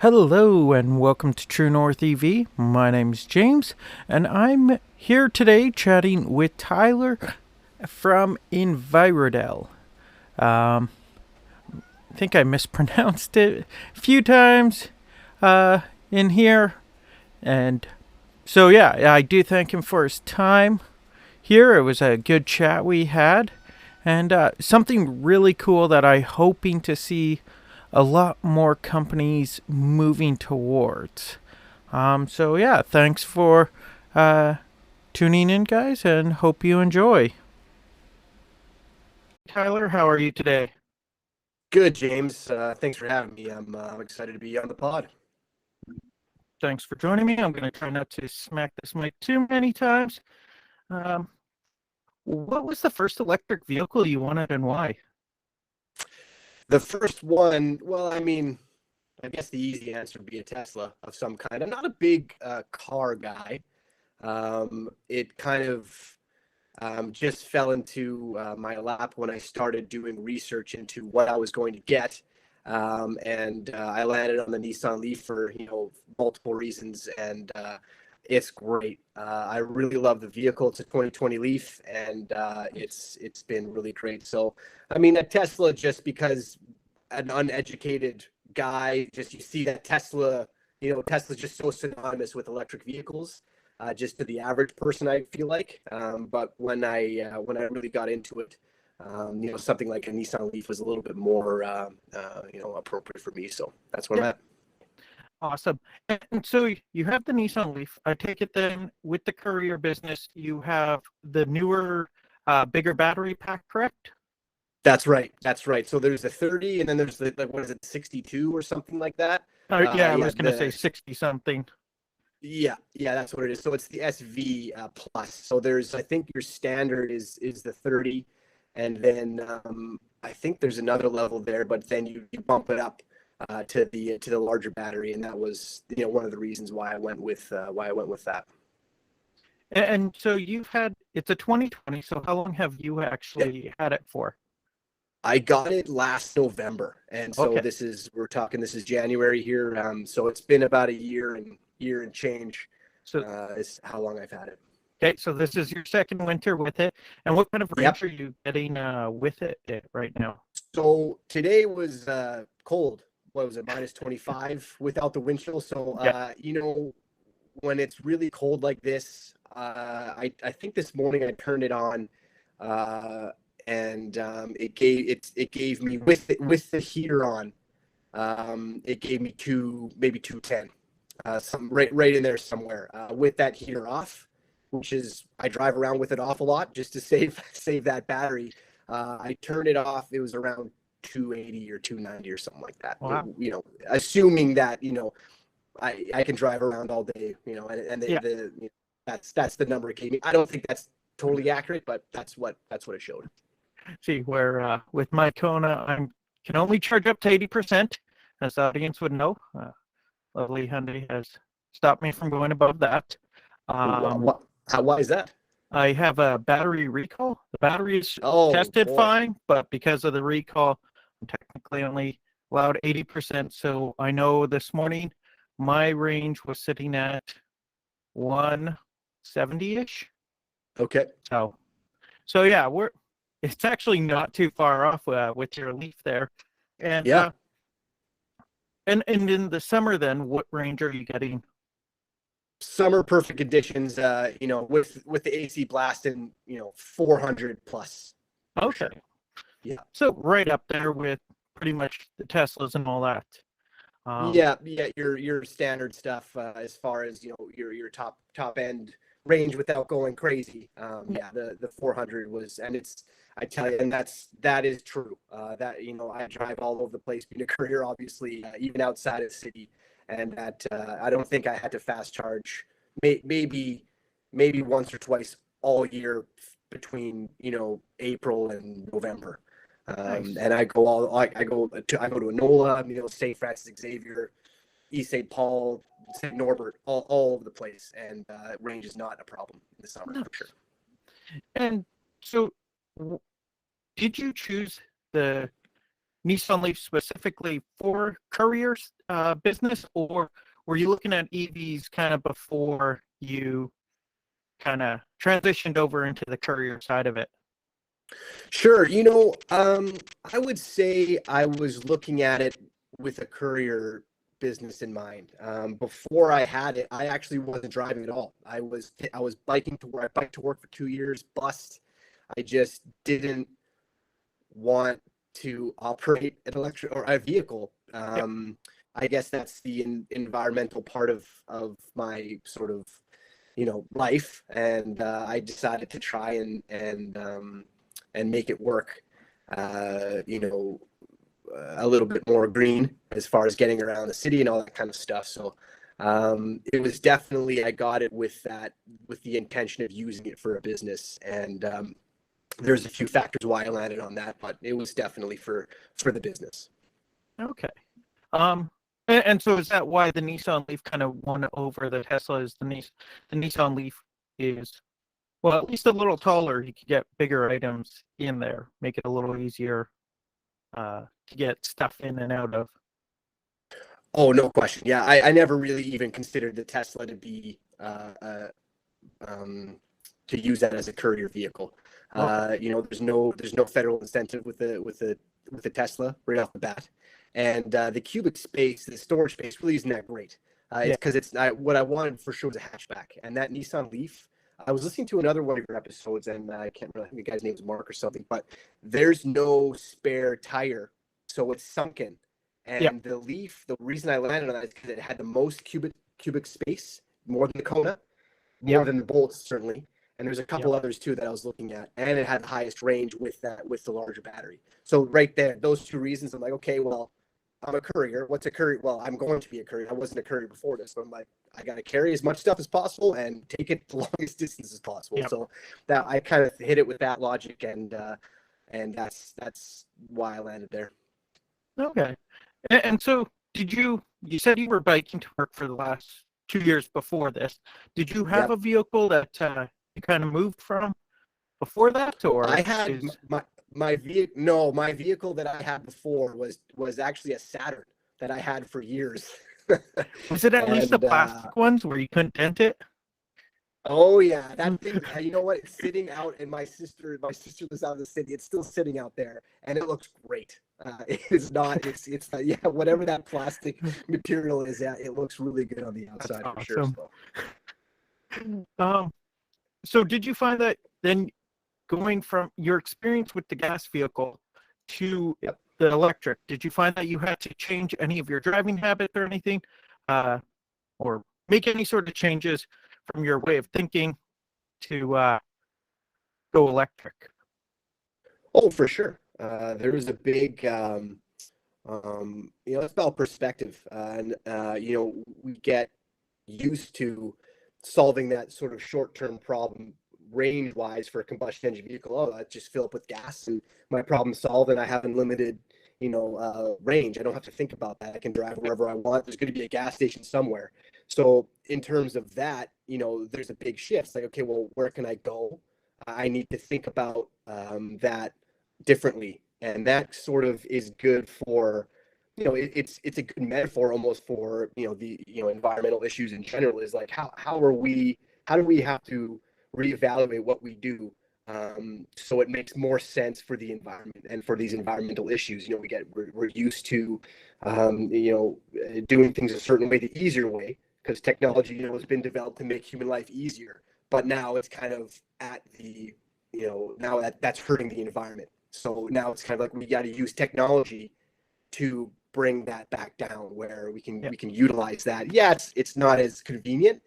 Hello and welcome to True North EV. My name is James and I'm here today chatting with Tyler from Envirodel. I think I mispronounced it a few times in here. And so, yeah, I do thank him for his time here. It was a good chat we had. And something really cool that I'm hoping to see a lot more companies moving towards. So yeah, thanks for tuning in, guys, and hope you enjoy. Tyler, how are you today? Good, James. Thanks for having me. I'm excited to be on the pod. Thanks for joining me. I'm going to try not to smack this mic too many times. Um, what was the first electric vehicle you wanted and why? The first one, well, I guess the easy answer would be a Tesla of some kind. I'm not a big car guy. It kind of just fell into my lap when I started doing research into what I was going to get. And I landed on the Nissan Leaf for, multiple reasons. And it's great. I really love the vehicle. It's a 2020 Leaf, and it's been really great. So, a Tesla, just because an uneducated guy, just you see that Tesla, Tesla's just so synonymous with electric vehicles, just to the average person, I feel like. But when I really got into it, something like a Nissan Leaf was a little bit more, appropriate for me. So that's where I'm Yeah, at. awesome. And so you have the Nissan Leaf. I take it then with the courier business, you have the newer, bigger battery pack, correct? That's right. That's right. So there's a 30, and then there's the, like, what is it, 62 or something like that? Yeah, I Yeah, was going to say 60 something. yeah, that's what it is. So it's the SV plus. So there's, I think your standard is the 30, and then I think there's another level there, but then you bump it up to the larger battery, and that was, one of the reasons why I went with that. And so it's a 2020. So how long have you Yeah, actually had it for? I got it last November, and so Okay. this is January here. So it's been about a year and change, So, is how long I've had it. okay. So this is your second winter with it. And what kind of Yep. range are you getting with it right now? So today was cold. What was it, minus 25 without the wind chill? So Yeah. when it's really cold like this, I think this morning I turned it on, uh, and it gave me, with the heater on, it gave me maybe 210, some right in there somewhere, with that heater off, which is, I drive around with it off a lot just to save that battery. I turned it off. It was around 280 or 290 or something like that. Wow. Assuming that, I can drive around all day, and Yeah. that's the number it gave me. I don't think that's totally accurate, but that's what it showed. See, where with my Kona, I can only charge up to 80%, as the audience would know. Lovely Hyundai has stopped me from going above that. Um, Why is that? I have a battery recall. The battery is Oh tested boy. fine, but because of the recall, I'm technically only allowed 80%. So I know this morning my range was sitting at 170-ish. Okay. So so yeah, it's actually not too far off with your Leaf there. And Yeah. and in the summer then, what range are you getting? Summer perfect conditions, with the AC blasting, 400 plus for Okay. sure. Yeah. So right up there with pretty much the Teslas and all that. Um, Yeah, your standard stuff, as far as, your top end range without going crazy. Yeah, the 400 was, and it's, I tell you, and that is true. That, I drive all over the place being a courier, obviously, even outside of the city, and that, I don't think I had to fast charge, maybe once or twice all year between, April and November. nice. And I go to Enola, St. Francis Xavier, East St. Paul, St. Norbert, all over the place, and range is not a problem in the summer for sure. Nice. And so, did you choose the Nissan Leaf specifically for couriers business, or were you looking at EVs kind of before you kind of transitioned over into the courier side of it? Sure. I would say I was looking at it with a courier business in mind. Before I had it, I actually wasn't driving at all. I was biking to work. I biked to work for 2 years, bust. I just didn't want to operate an electric or a vehicle. Yep. I guess that's the environmental part of my sort of life, and I decided to try and make it work. A little bit more green as far as getting around the city and all that kind of stuff. So it was definitely, I got it with the intention of using it for a business, and there's a few factors why I landed on that, but it was definitely for the business. Okay. And so is that why the Nissan Leaf kind of won over the Tesla? Is the Nissan Leaf is, well, at least a little taller. You could get bigger items in there, make it a little easier to get stuff in and out of. Oh, no question. Yeah, I never really even considered the Tesla to be to use that as a courier vehicle. There's no federal incentive with the Tesla right off the bat, and the cubic space, the storage space, really isn't that great. It's because what I wanted for sure was a hatchback, and that Nissan Leaf. I was listening to another one of your episodes, and I can't remember, I think the guy's name is Mark or something, but there's no spare tire, so it's sunken. Yep. And the Leaf, the reason I landed on that is because it had the most cubic space, more than the Kona, more than the Bolt, certainly. And there's a couple others too that I was looking at, and it had the highest range with the larger battery. So right there, those two reasons, I'm like, okay, well, I'm a courier. What's a courier? Well, I'm going to be a courier. I wasn't a courier before this, so I'm like, I got to carry as much stuff as possible and take it the longest distance as possible. Yep. So that I kind of hit it with that logic, and that's why I landed there. Okay. And so you said you were biking to work for the last 2 years before this. Did you have a vehicle that you kind of moved from before that, or I had my vehicle. No, my vehicle that I had before was actually a Saturn that I had for years. Was it at least the plastic ones where you couldn't dent it? Oh yeah, that thing. You know what? It's sitting out, and my sister lives out in the city. It's still sitting out there, and it looks great. It is not. It's yeah. Whatever that plastic material is, it looks really good on the outside. That's for awesome. sure. So did you find that then going from your experience with the gas vehicle to the electric, did you find that you had to change any of your driving habits or anything, or make any sort of changes from your way of thinking to go electric? Oh, for sure. There was a big, it's about perspective, and we get used to solving that sort of short-term problem range-wise for a combustion engine vehicle. Oh, I just fill up with gas and my problem's solved, and I have unlimited, range. I don't have to think about that. I can drive wherever I want. There's going to be a gas station somewhere. So in terms of that, there's a big shift. It's like, okay, well, where can I go? I need to think about that differently, and that sort of is good for, it's a good metaphor almost for the environmental issues in general. Is like how do we have to reevaluate what we do, so it makes more sense for the environment and for these environmental issues. We're used to doing things a certain way, the easier way, because technology has been developed to make human life easier, but now it's kind of at the now that's hurting the environment. So now it's kind of like we got to use technology to bring that back down, where we can utilize that. Yeah, it's not as convenient,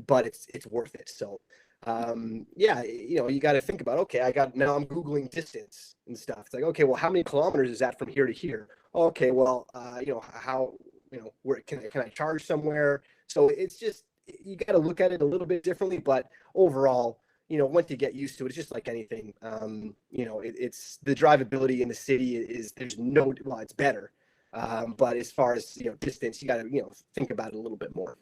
but it's worth it. So you got to think about, okay, now I'm Googling distance and stuff. It's like, okay, well, how many kilometers is that from here to here? Okay, well, how, where can I charge somewhere? So it's just, you got to look at it a little bit differently, but overall, once you get used to it, it's just like anything. It's the drivability in the city it's better. But as far as, distance, you got to, think about it a little bit more.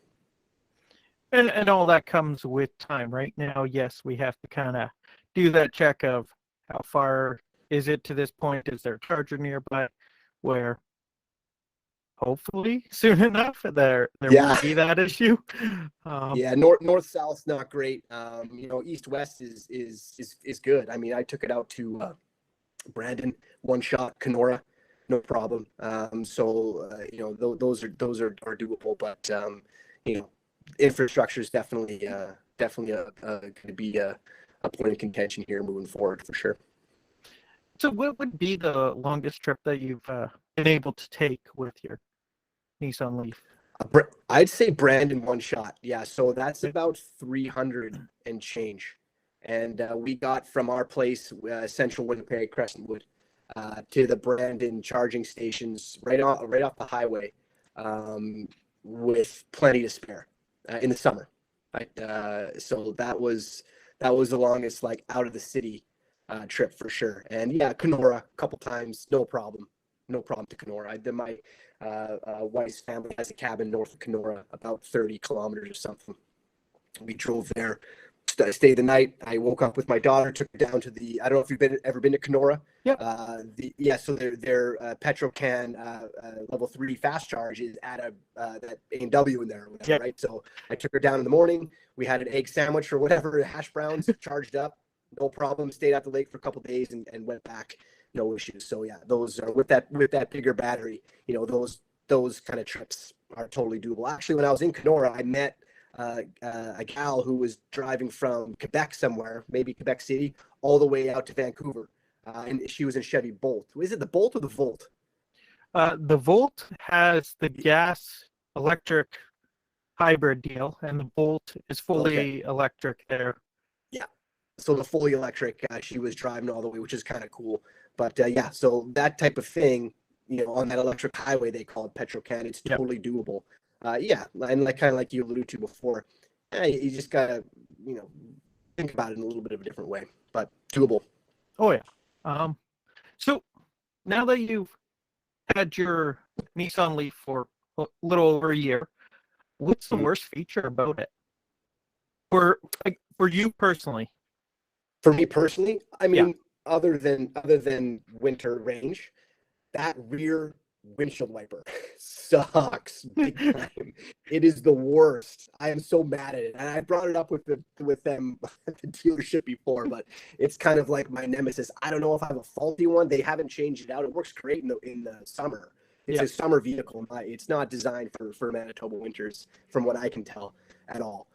And all that comes with time. Right now, yes, we have to kind of do that check of how far is it to this point? Is there a charger nearby? where hopefully soon enough there Yeah. won't be that issue. Um, Yeah, north south's not great. East west is good. I mean, I took it out to Brandon, one shot, Kenora, no problem. Those are doable, but infrastructure is definitely going to be a point of contention here moving forward for sure. so what would be the longest trip that you've been able to take with your Nissan Leaf? I'd say Brandon one shot. Yeah, so that's about 300 and change. And we got from our place, Central Winnipeg, Crescentwood, to the Brandon charging stations right off the highway, with plenty to spare in the summer. Right, so that was the longest like out of the city trip for sure. And yeah, Kenora a couple times, no problem, no problem to Kenora. My wife's family has a cabin north of Kenora, about 30 kilometers or something. We drove there, stayed the night. I woke up with my daughter, took her down to the. I don't know if you've ever been to Kenora. Yeah. So their Petrocan level 3 fast charge is at that A&W in there or whatever, right? So I took her down in the morning. We had an egg sandwich or whatever, hash browns, charged up, no problem. Stayed at the lake for a couple of days and went back, no issues. So yeah, those are with that bigger battery, those kind of trips are totally doable. Actually, when I was in Kenora, I met a gal who was driving from Quebec somewhere, maybe Quebec City, all the way out to Vancouver. And she was in Chevy Bolt. Is it the Bolt or the Volt? The Volt has the gas electric hybrid deal, and the Bolt is fully electric there. Yeah. So the fully electric, she was driving all the way, which is kind of cool. But yeah, so that type of thing, on that electric highway, they call it Petrocan. It's totally doable. Yeah, and like you alluded to before, you just gotta, think about it in a little bit of a different way, but doable. Oh yeah. So now that you've had your Nissan Leaf for a little over a year, what's the worst feature about it? For you personally? For me personally, I mean, other than winter range, that rear windshield wiper sucks big time. It is the worst. I am so mad at it, and I brought it up with them at the dealership before, but it's kind of like my nemesis. I don't know if I have a faulty one. They haven't changed it out. It works great in the summer. It's a summer vehicle. It's not designed for Manitoba winters, from what I can tell at all.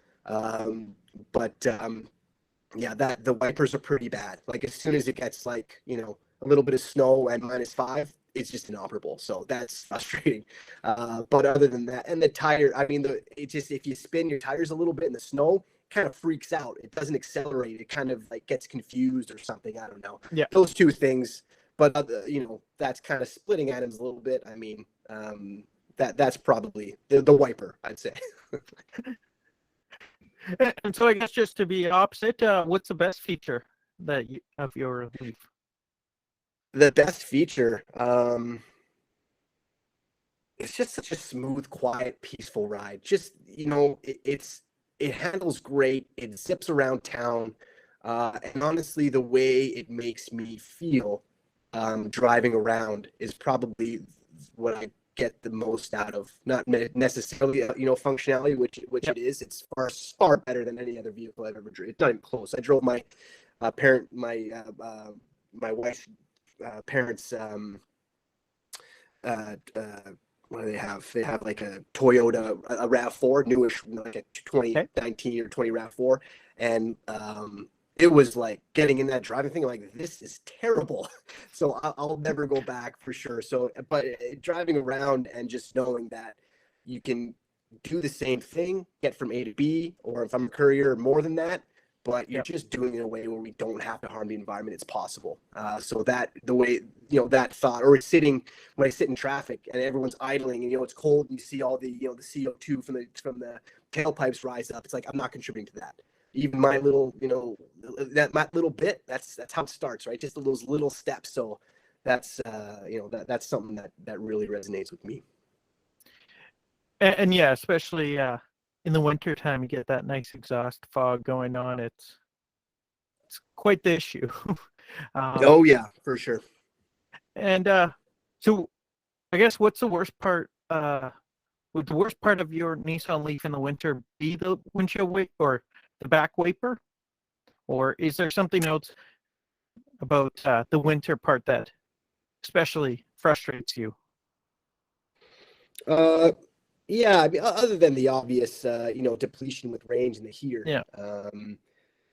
Yeah, the wipers are pretty bad. Like as soon as it gets like, a little bit of snow and -5, it's just inoperable. So that's frustrating. But other than that, and the tire, I mean, if you spin your tires a little bit in the snow, it kind of freaks out. It doesn't accelerate. It kind of like gets confused or something. I don't know. Yeah. Those two things. But that's kind of splitting atoms a little bit. I mean, that's probably the wiper, I'd say. And so I guess just to be opposite, what's the best feature of your Leaf? The best feature, it's just such a smooth, quiet, peaceful ride. Just, it handles great. It zips around town. And honestly, the way it makes me feel driving around is probably what I get the most out of. Not necessarily, functionality, which it is. It's far better than any other vehicle I've ever driven. It's not even close. I drove my wife's parents. What do they have? They have like a Toyota, a RAV4, newish, like a 2019 or 20 RAV4, and it was like getting in that driving thing. I'm like, this is terrible. So I'll never go back for sure. So, but driving around and just knowing that you can do the same thing, get from A to B, or if I'm a courier, more than that, but you're just doing it in a way where we don't have to harm the environment. It's possible. So that the way, that thought, or when I sit in traffic and everyone's idling and, it's cold and you see all the, the CO2 from the tailpipes rise up. It's like, I'm not contributing to that. Even my little, that little bit, that's how it starts, right? Just those little steps. So that's, that's something that really resonates with me. And yeah, especially in the winter time, you get that nice exhaust fog going on. It's quite the issue. Oh yeah, for sure. And so I guess what's the worst part? Would the worst part of your Nissan Leaf in the winter be the windshield wiper or the back wiper, or is there something else about the winter part that especially frustrates you? Uh, yeah, I mean, other than the obvious, depletion with range in the heater, Yeah,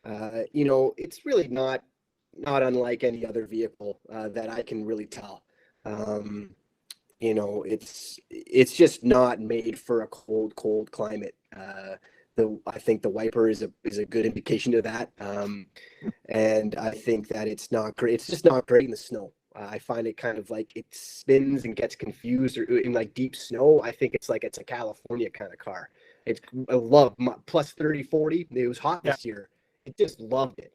it's really not unlike any other vehicle that I can really tell. Um, it's just not made for a cold climate. I think the wiper is a good indication of that. And I think that it's not great. It's just not great in the snow. I find it kind of like it spins and gets confused, or in like deep snow. I think it's a California kind of car. I love plus 30, 40. It was hot yeah. this year. It just loved it.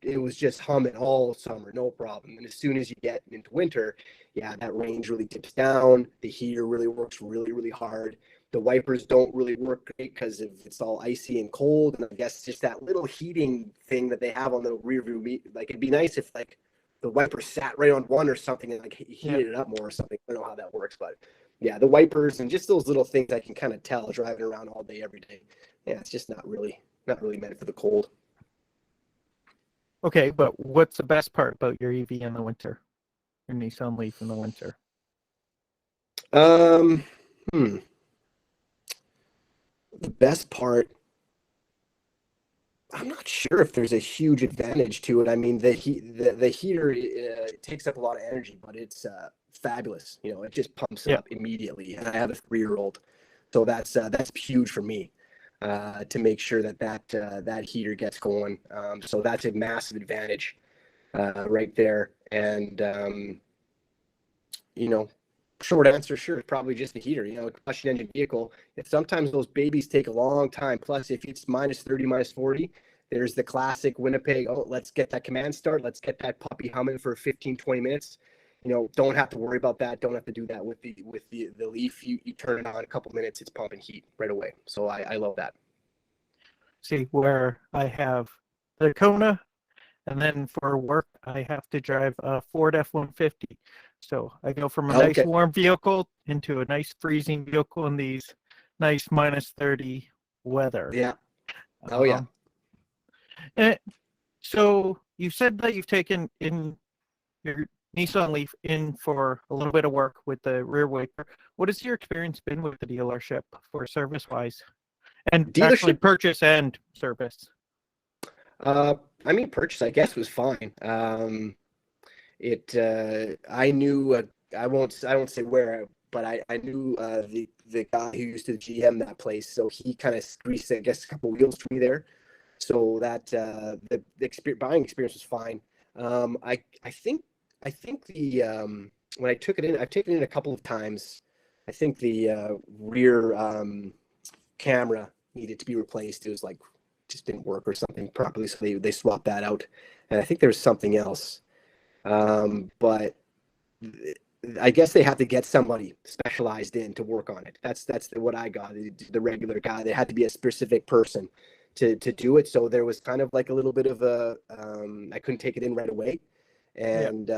It was just humming all summer, no problem. And as soon as you get into winter, yeah, that range really dips down. The heater really works really, really hard. The wipers don't really work great because it's all icy and cold. And I guess just that little heating thing that they have on the rear view, like it'd be nice if like the wiper sat right on one or something and like Yeah. heated it up more or something. I don't know how that works, but yeah, the wipers and just those little things I can kind of tell driving around all day, every day. Yeah, it's just not really meant for the cold. Okay, but what's the best part about your EV in the winter? Your Nissan Leaf in the winter? Um, the best part, I'm not sure if there's a huge advantage to it. I mean, the heater takes up a lot of energy, but it's fabulous. It just pumps Yeah. up immediately. And I have a 3-year-old, so that's huge for me to make sure that heater gets going. So that's a massive advantage right there. And you know, short answer, sure, probably just the heater. Combustion engine vehicle. Sometimes those babies take a long time. Plus, if it's minus 30, minus 40, there's the classic Winnipeg. Oh, let's get that command start. Let's get that puppy humming for 15, 20 minutes. Don't have to worry about that. Don't have to do that with the Leaf. You turn it on a couple minutes, it's pumping heat right away. So I love that. See, where I have the Kona, and then for work, I have to drive a Ford F-150. So I go from a nice Okay. warm vehicle into a nice freezing vehicle in these nice minus 30 weather. Yeah. Oh yeah. And so you said that you've taken in your Nissan Leaf in for a little bit of work with the rear wiper. What has your experience been with the dealership for service-wise? And actually Dealership. purchase and service? I mean, purchase, I guess, was fine. I knew, I won't say where, but I knew the guy who used to GM that place, so he kind of greased, I guess, a couple wheels for me there. So that the buying experience was fine. I think when I took it in, I've taken it in a couple of times. I think the rear camera needed to be replaced. It was like just didn't work or something properly, so they swapped that out. And I think there was something else, but I guess they had to get somebody specialized in to work on it. That's what I got. The regular guy. There had to be a specific person to do it. So there was kind of like a little bit of a I couldn't take it in right away, Yeah. and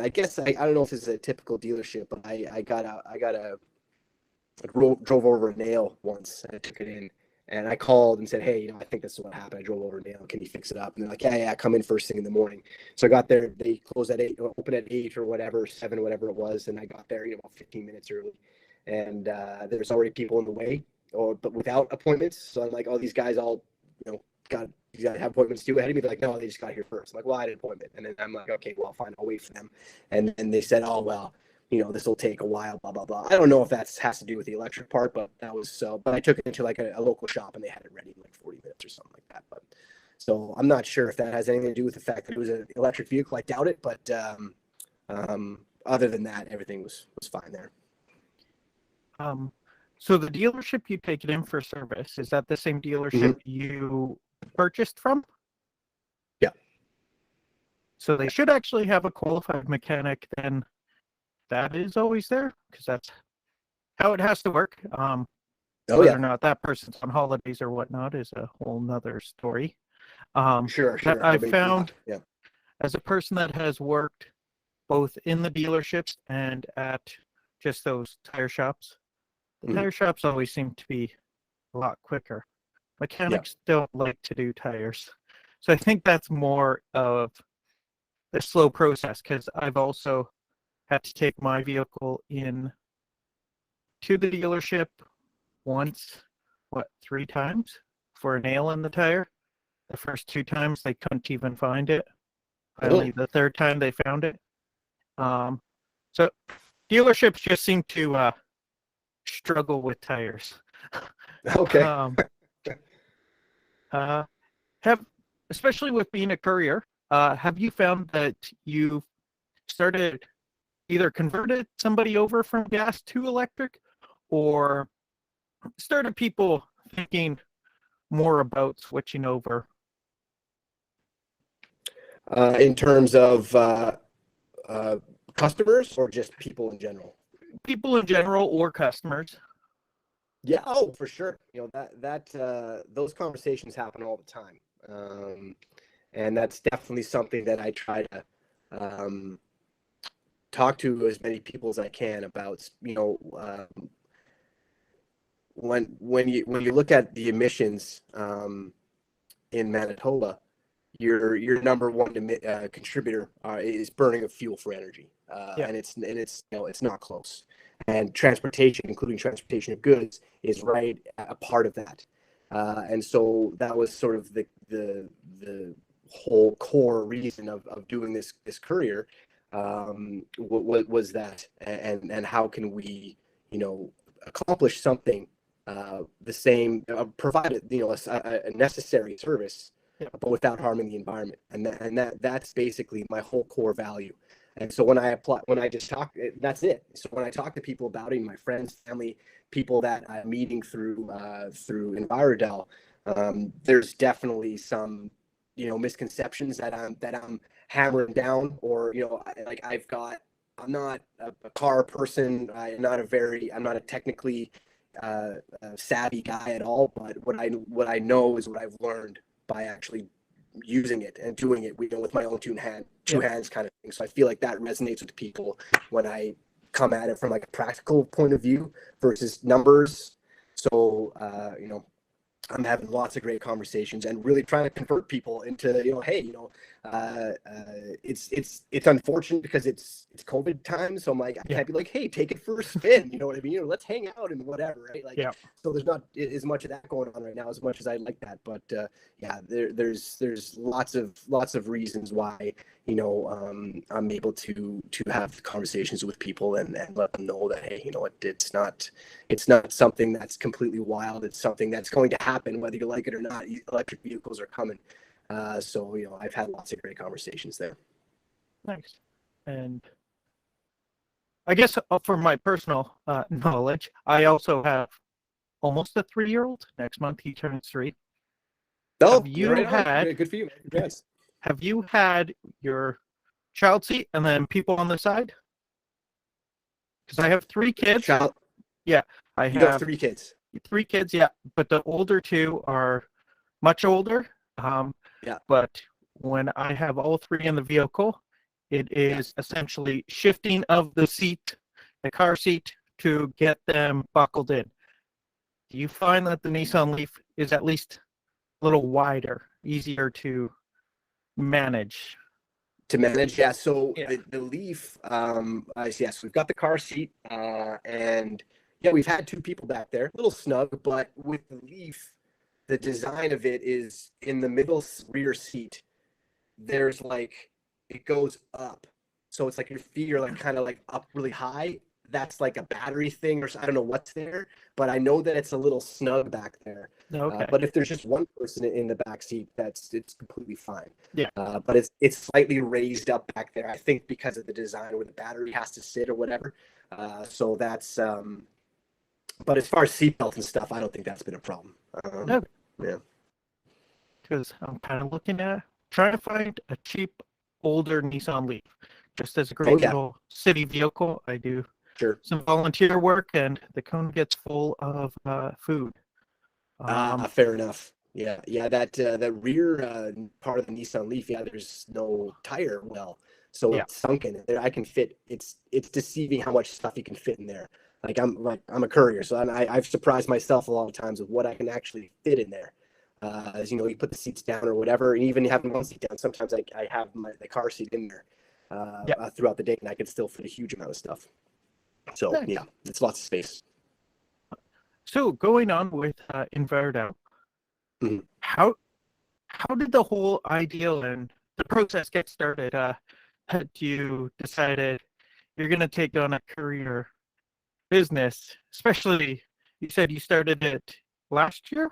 I guess I don't know if this is a typical dealership, but I drove over a nail once and I took it in. And I called and said, hey, I think this is what happened. I drove over a nail. Can you fix it up? And they're like, yeah, come in first thing in the morning. So I got there. They closed at 8, open at 8 or whatever, 7, whatever it was. And I got there, about 15 minutes early. And there's already people in the way, but without appointments. So I'm like, oh, these guys all, you got to have appointments too ahead of me. They're like, no, they just got here first. I'm like, well, I had an appointment. And then I'm like, okay, well, fine, I'll wait for them. And then they said, oh, well, this will take a while, blah, blah, blah. I don't know if that has to do with the electric part, but that was so. But I took it into like a local shop and they had it ready in like 40 minutes or something like that. But so I'm not sure if that has anything to do with the fact that it was an electric vehicle. I doubt it, but other than that, everything was fine there. So the dealership you take it in for service, is that the same dealership you purchased from? Yeah. So they should actually have a qualified mechanic then. That is always there, because that's how it has to work. Whether or not that person's on holidays or whatnot is a whole nother story. Sure. That I found, as a person that has worked both in the dealerships and at just those tire shops. The Mhm. tire shops always seem to be a lot quicker. Yeah. Mechanics don't like to do tires. So I think that's more of a slow process, because I've also had to take my vehicle in to the dealership once, 3 times for a nail in the tire. The first 2 times they couldn't even find it. Finally, Oh, the third time they found it. Um, so dealerships just seem to struggle with tires. okay. um, uh, have Especially with being a courier, have you found that you've started either converted somebody over from gas to electric, or started people thinking more about switching over? In terms of uh, customers or just people in general? People in general or customers? Yeah, oh, for sure. Those conversations happen all the time, and that's definitely something that I try to um, talk to as many people as I can about. When you look at the emissions in Manitoba, your number one contributor is burning of fuel for energy, Yeah. and it's it's not close. And transportation, including transportation of goods, is right a part of that. And so that was sort of the whole core reason of doing this courier, was that, and how can we accomplish something the same, provide a necessary service, Yeah. but without harming the environment. That's basically my whole core value. And so when I apply, when I just talk, that's it. So when I talk to people about it, my friends, family, people that I'm meeting through Envirodel, there's definitely some misconceptions that I'm hammering down, or I'm not a car person. I'm not a technically savvy guy at all. But what I know is what I've learned by actually using it and doing it, with my own two Yeah. hands kind of thing. So I feel like that resonates with people when I come at it from like a practical point of view versus numbers. So I'm having lots of great conversations and really trying to convert people into, hey, it's unfortunate because it's COVID time. So I'm like, I Yeah. can't be like, hey, take it for a spin. You know what I mean? Or let's hang out and whatever, right? Like, Yeah. so there's not as much of that going on right now as much as I'd like that. But yeah, there's lots of reasons why, I'm able to have conversations with people and let them know that, hey, it's not something that's completely wild. It's something that's going to happen whether you like it or not. Electric vehicles are coming. So I've had lots of great conversations there. Nice. And I guess for my personal knowledge, I also have almost a 3-year-old. Next month he turns 3. Have Oh, you're you right on. had Good for you, man. Congrats. have you had your child seat and then people on the side? Because I have 3 kids. Child, Yeah, I you got have 3 kids. 3 kids. Yeah, but the older 2 are much older. Um, Yeah, but when I have all 3 in the vehicle, it yeah. is essentially shifting of the car seat, to get them buckled in. Do you find that the Nissan Leaf is at least a little wider, easier to manage? To manage, yeah. So Yeah. the Leaf, yes, we've got the car seat, and yeah, we've had 2 people back there, a little snug, but with the Leaf, the design of it is in the middle rear seat. There's like, it goes up, so it's like your feet are like kind of like up really high. That's like a battery thing, or I don't know what's there, but I know that it's a little snug back there. Okay. But if there's just one person in the back seat, it's completely fine. Yeah. But it's slightly raised up back there, I think, because of the design where the battery has to sit or whatever. So that's but as far as seatbelt and stuff, I don't think that's been a problem. No, Yeah. because I'm kind of looking at trying to find a cheap older Nissan Leaf, just as a Oh great yeah, little city vehicle. I do sure. some volunteer work, and the cone gets full of food. Fair enough. Yeah. That rear part of the Nissan Leaf, yeah, there's no tire well. So Yeah. it's sunken in there. I can fit. It's deceiving how much stuff you can fit in there. I'm a courier, so I've surprised myself a lot of times with what I can actually fit in there. As you know, you put the seats down or whatever, and even having one seat down, sometimes I have the car seat in there Yeah. throughout the day, and I can still fit a huge amount of stuff. So Nice. yeah, it's lots of space. So going on with Envirodel, Mhm. how how did the whole idea and the process get started? Had you decided you're going to take on a career business, especially you said you started it last year?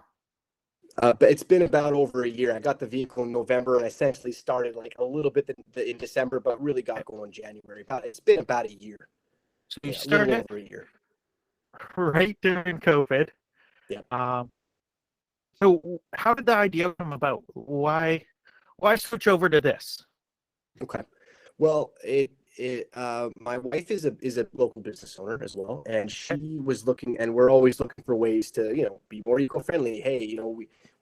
But it's been about over a year. I got the vehicle in November, and I essentially started like a little bit in December, but really got going in January. It's been about a year. So you Yeah, a little started over a year. right during COVID. Yeah. Um, so how did the idea come about? Why switch over to this? Okay. Well, my wife is a local business owner as well, and she was looking, and we're always looking for ways to, be more eco-friendly. Hey,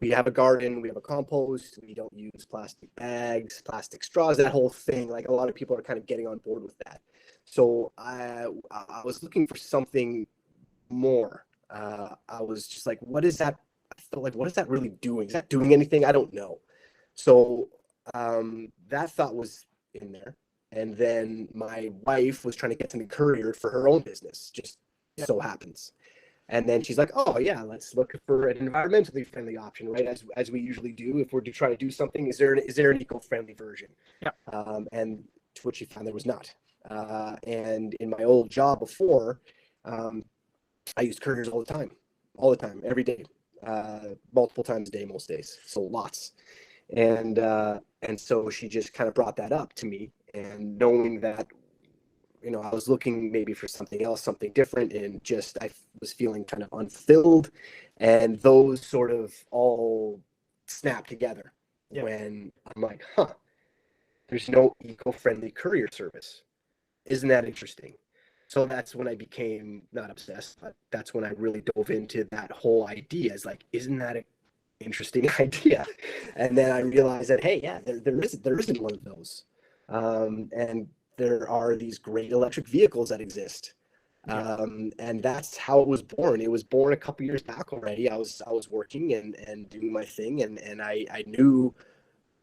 we have a garden, we have a compost, we don't use plastic bags, plastic straws, that whole thing. Like a lot of people are kind of getting on board with that. So I was looking for something more. I was just like, what is that? I felt like, what is that really doing? Is that doing anything? I don't know. So that thought was in there. And then my wife was trying to get something couriered for her own business, just Yeah. so happens. And then she's like, "Oh yeah, let's look for an environmentally friendly option, right? As we usually do if we're trying to do something. Is there an eco-friendly version?" Yeah. And to which she found there was not. And in my old job before, um, I used couriers all the time, every day, multiple times a day, most days, so lots. And so she just kind of brought that up to me, and knowing that I was looking maybe for something else, something different, and just I was feeling kind of unfilled, and those sort of all snapped together Yeah. when I'm like, huh, there's no eco-friendly courier service. Isn't that interesting? So that's when I became not obsessed, but that's when I really dove into that whole idea. It's like, isn't that an interesting idea? And then I realized that, hey, yeah, there isn't one of those. And there are these great electric vehicles that exist. Yeah. And that's how it was born. It was born a couple years back already. I was working and doing my thing, and I knew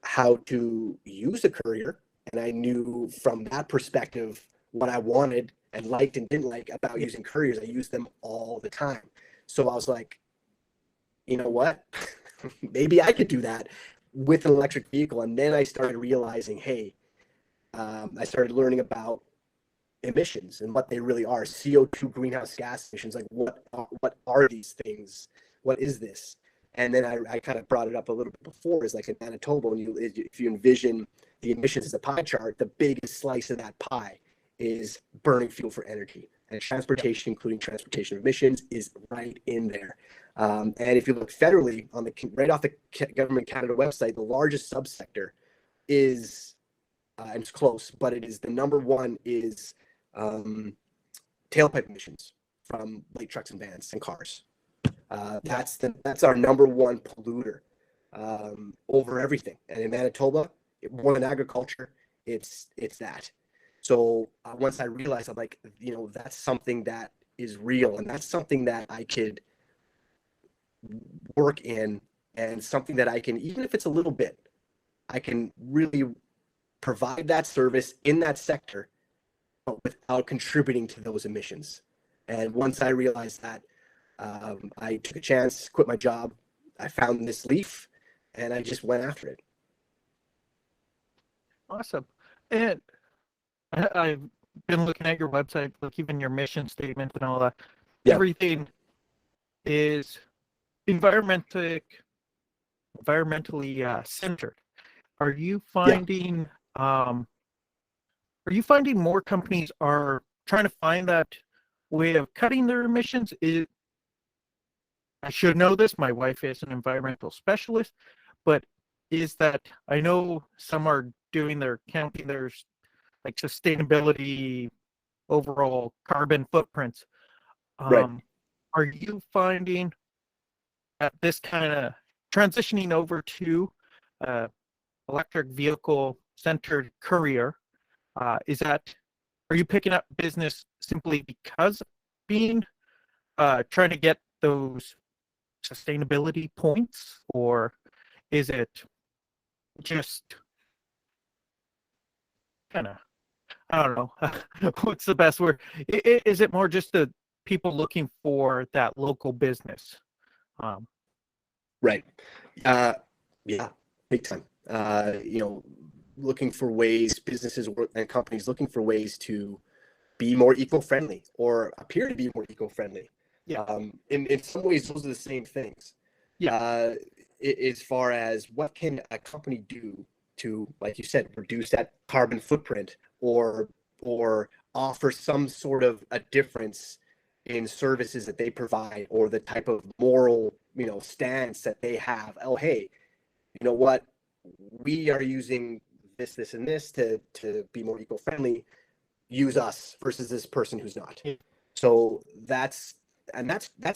how to use a courier, and I knew from that perspective what I wanted and liked and didn't like about Yeah. using couriers. I used them all the time. So I was like, you know what? Maybe I could do that with an electric vehicle. And then I started realizing, hey, I started learning about emissions and what they really are. CO2, greenhouse gas emissions. Like what are these things? What is this? And then I kind of brought it up a little bit before, is like in Manitoba, if you envision the emissions as a pie chart, the biggest slice of that pie is burning fuel for energy. And Yeah. transportation, including transportation emissions, is right in there. And if you look federally right off the Government Canada website, the largest subsector is, and it's close, but it is the number one is um, tailpipe emissions from light trucks and vans and cars. Yeah. That's our number one polluter over everything. And in Manitoba, more than agriculture, it's that. So once I realized, I'm like, that's something that is real, and that's something that I could work in, and something that I can, even if it's a little bit, I can really provide that service in that sector, but without contributing to those emissions. And once I realized that, I took a chance, quit my job. I found this leaf, and I just went after it. Awesome. And I've been looking at your website, like even your mission statement and all that. Yeah, Everything is environmentally centered. Are you yeah. finding um, are you finding more companies are trying to find that way of cutting their emissions? I should know this. My wife is an environmental specialist, but is that I know some are doing their counting their like sustainability overall carbon footprints. Right. Um, are you finding that this kind of transitioning over to uh, electric vehicle centered courier? Are you picking up business simply because being trying to get those sustainability points, or is it just kind of, I don't know, what's the best word? Is it more just the people looking for that local business? Um, Right. Yeah, big time. Looking for ways, and companies looking for ways to be more eco-friendly or appear to be more eco-friendly. yeah, In some ways, those are the same things. yeah, As far as what can a company do to, like you said, reduce that carbon footprint, or offer some sort of a difference in services that they provide, or the type of moral, stance that they have. Oh, hey, you know what? We are using this, and this to be more eco-friendly. Use us versus this person who's not. yeah. So that's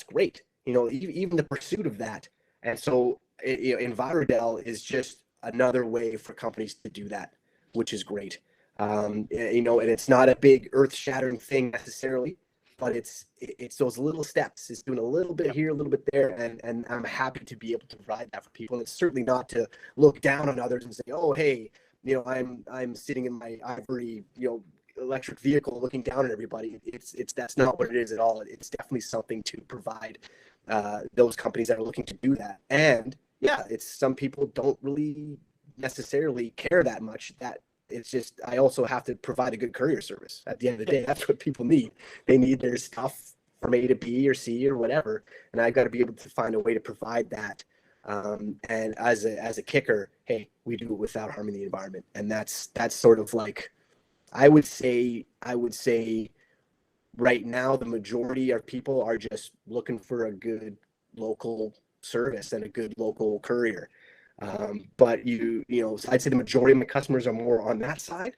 great. Even the pursuit of that. And so Envirodel is just another way for companies to do that, which is great. And it's not a big earth-shattering thing necessarily, but it's those little steps. It's doing a little bit here, a little bit there, and I'm happy to be able to provide that for people. And it's certainly not to look down on others and say, oh, hey, I'm sitting in my ivory, electric vehicle looking down at everybody. It's that's not what it is at all. It's definitely something to provide those companies that are looking to do that. And yeah, it's some people don't really necessarily care that much. That it's just, I also have to provide a good courier service. At the end of the day, that's what people need. They need their stuff from A to B or C or whatever, and I've got to be able to find a way to provide that. And as a kicker, hey, we do it without harming the environment, and that's sort of like, I would say right now the majority of people are just looking for a good local service and a good local courier. But so I'd say the majority of my customers are more on that side.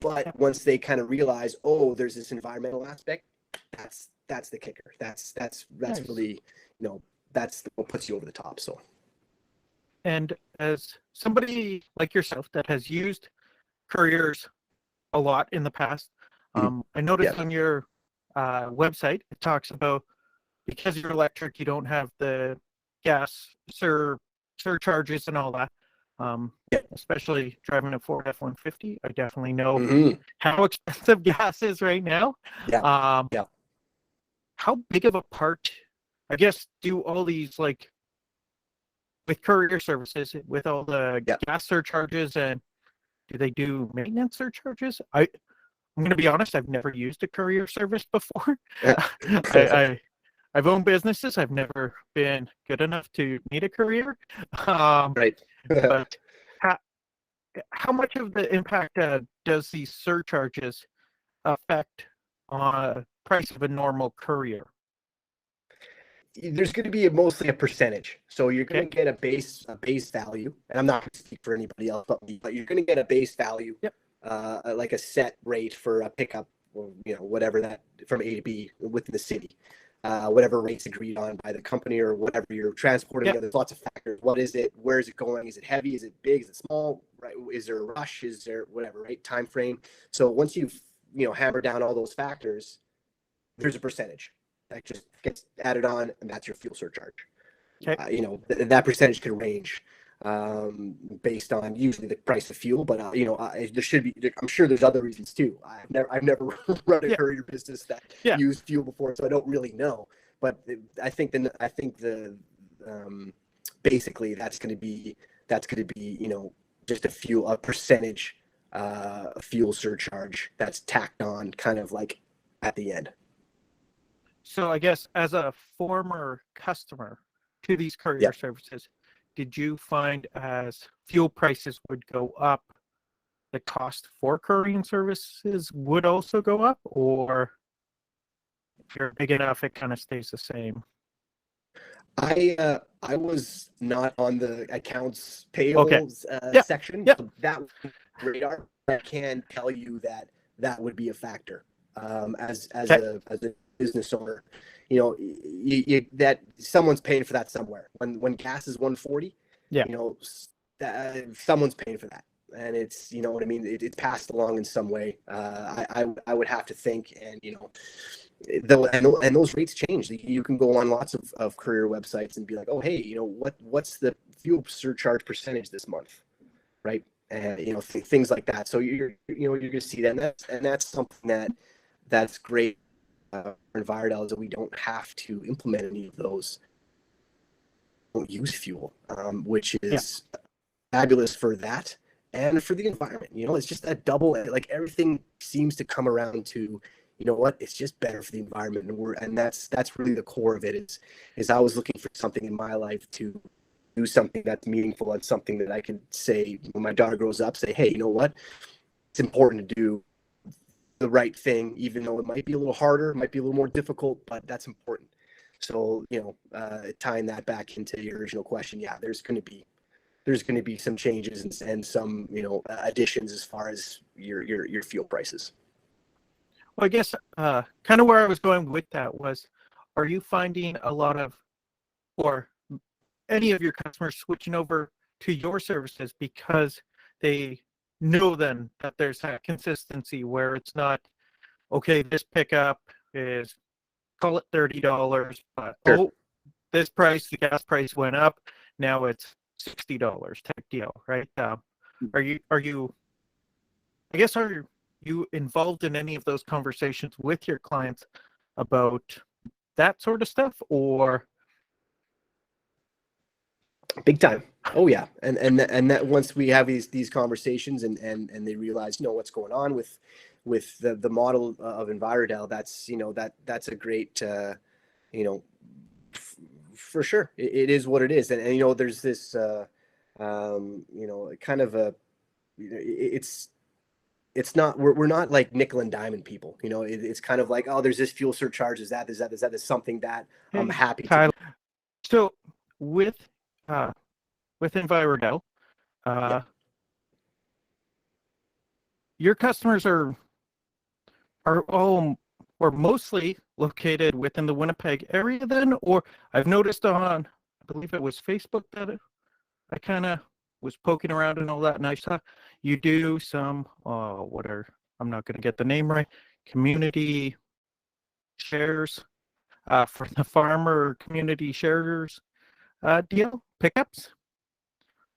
But once they kind of realize, oh, there's this environmental aspect, that's the kicker. That's Nice. really, that's what puts you over the top. So. And as somebody like yourself that has used couriers a lot in the past, I noticed Yeah. on your website it talks about, because you're electric, you don't have the gas surcharges and all that. Especially driving a Ford F-150, I definitely know Mm-hmm. how expensive gas is right now. Yeah. Um, Yeah. how big of a part, I guess, do all these, like, with courier services, with all the Yeah. gas surcharges, and do they do maintenance surcharges? I'm going to be honest, I've never used a courier service before. I, I've owned businesses. I've never been good enough to need a courier. Right. But how much of the impact does these surcharges affect on price of a normal courier? There's going to be mostly a percentage. So you're going Okay. to get a base value, and I'm not going to speak for anybody else but me, but you're going to get a base value, Yep. like a set rate for a pickup, or whatever that, from A to B within the city, whatever rates agreed on by the company or whatever you're transporting. Yep. There's lots of factors. What is it? Where is it going? Is it heavy? Is it big? Is it small? Right? Is there a rush? Is there whatever? Right? Time frame. So once you've hammer down all those factors, there's a percentage that just gets added on, and that's your fuel surcharge. Okay. That percentage can range based on usually the price of fuel, but there should be. I'm sure there's other reasons too. I've never run a Yeah. courier business that Yeah. used fuel before, so I don't really know. But I think basically that's going to be just a percentage fuel surcharge that's tacked on, kind of like at the end. So I guess, as a former customer to these Yeah. courier services, did you find as fuel prices would go up, the cost for courier services would also go up, or if you're big enough, it kind of stays the same? I was not on the accounts Okay. payables Yeah. section, Yeah. so that radar. I can tell you that would be a factor. As Okay. a business owner, that someone's paying for that somewhere. When gas is 140, Yeah. someone's paying for that. and it's, you know what I mean, it's passed along in some way. I would have to think, and and those rates change. You can go on lots of courier websites and be like, oh hey, what's the fuel surcharge percentage this month, right? And things like that. So you're going to see that, and that's something that's great for Envirodel, is that we don't have to implement any of those. Don't use fuel, which is fabulous for that and for the environment. It's just that double, like everything seems to come around to, it's just better for the environment, and that's really the core of it. Is I was looking for something in my life to do something that's meaningful, and something that I can say when my daughter grows up, say, hey, you know what? It's important to do the right thing, even though it might be a little harder, might be a little more difficult, but that's important. So, tying that back into your original question, yeah, there's going to be some changes and some, additions as far as your fuel prices. Well, I guess kind of where I was going with that was, are you finding a lot of, or any of your customers switching over to your services because they know then that there's that consistency where it's not, okay, this pickup is, call it $30, but Sure. this price, the gas price went up, now it's $60 type deal, right? Are you, I guess, are you involved in any of those conversations with your clients about that sort of stuff, or? Big time. Oh yeah. And that once we have these conversations and they realize, what's going on with the model of Envirodel, that's a great, for sure. It is what it is. And there's this, kind of a, it's not, we're not like nickel and diamond people, it's kind of like, oh, there's this fuel surcharge. Is something that I'm Hey, happy Tyler. to. So with Envirodel, Yeah. your customers are all or mostly located within the Winnipeg area then, or I've noticed on, I believe it was Facebook that I kind of was poking around and all that, and I saw you do some, I'm not going to get the name right, community shares for the farmer community sharers deal, pickups?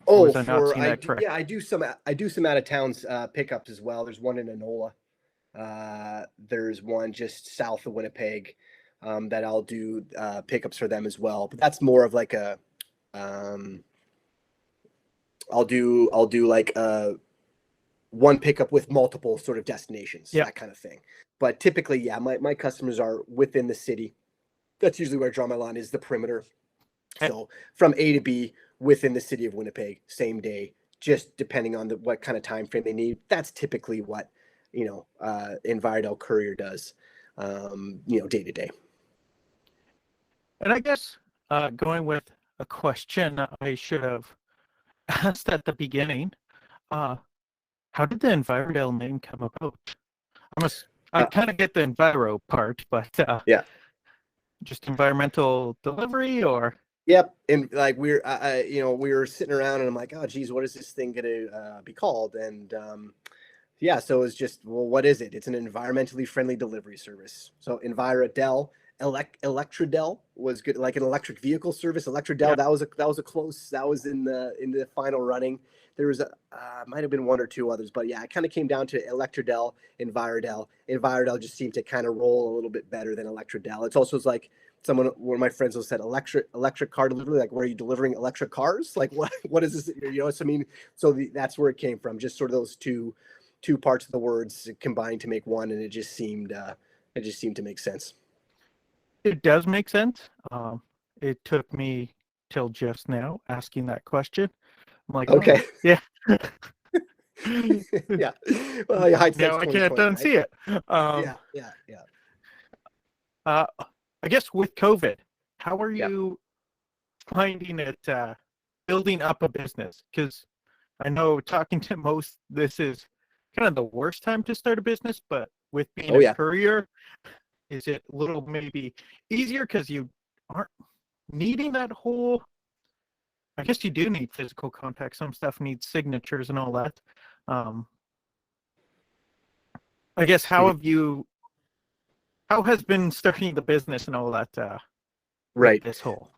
Or Oh, was I not seeing that correct? I do some out of towns pickups as well. There's one in Enola. There's one just south of Winnipeg that I'll do pickups for them as well. But that's more of like a I'll do like one pickup with multiple sort of destinations, that kind of thing. But typically, yeah, my customers are within the city. That's usually where I draw my line, is the perimeter. So from A to B within the city of Winnipeg, same day, just depending on what kind of time frame they need. That's typically what Envirodel Courier does, day to day. And I guess going with a question I should have asked at the beginning, how did the Envirodel name come about? I kind of get the Enviro part, but yeah, just environmental delivery, or? Yep. And like we were sitting around and I'm like, oh geez, what is this thing gonna be called? And yeah, so it's just, well, what is it? It's an environmentally friendly delivery service. So Envirodel, Electrodel was good, like an electric vehicle service. Electrodel, that was in the final running. There was might have been one or two others, but yeah, it kind of came down to Electrodel, Envirodel. Envirodel just seemed to kind of roll a little bit better than Electrodel. It's also like one of my friends said, electric car delivery. Like, where are you delivering electric cars? Like, what is this? So I mean, that's where it came from. Just sort of those two parts of the words combined to make one, and it just seemed to make sense. It does make sense. It took me till just now asking that question. I'm like, okay, oh, yeah. yeah. Well, now I can't unsee it. Yeah. I guess with COVID, how are you finding it building up a business? Because I know, talking to most, this is kind of the worst time to start a business, but with being a courier, is it a little maybe easier because you aren't needing that whole I guess you do need physical contact. Some stuff needs signatures and all that. Um, I guess Mhm. how has been starting the business and all that with Right. this whole?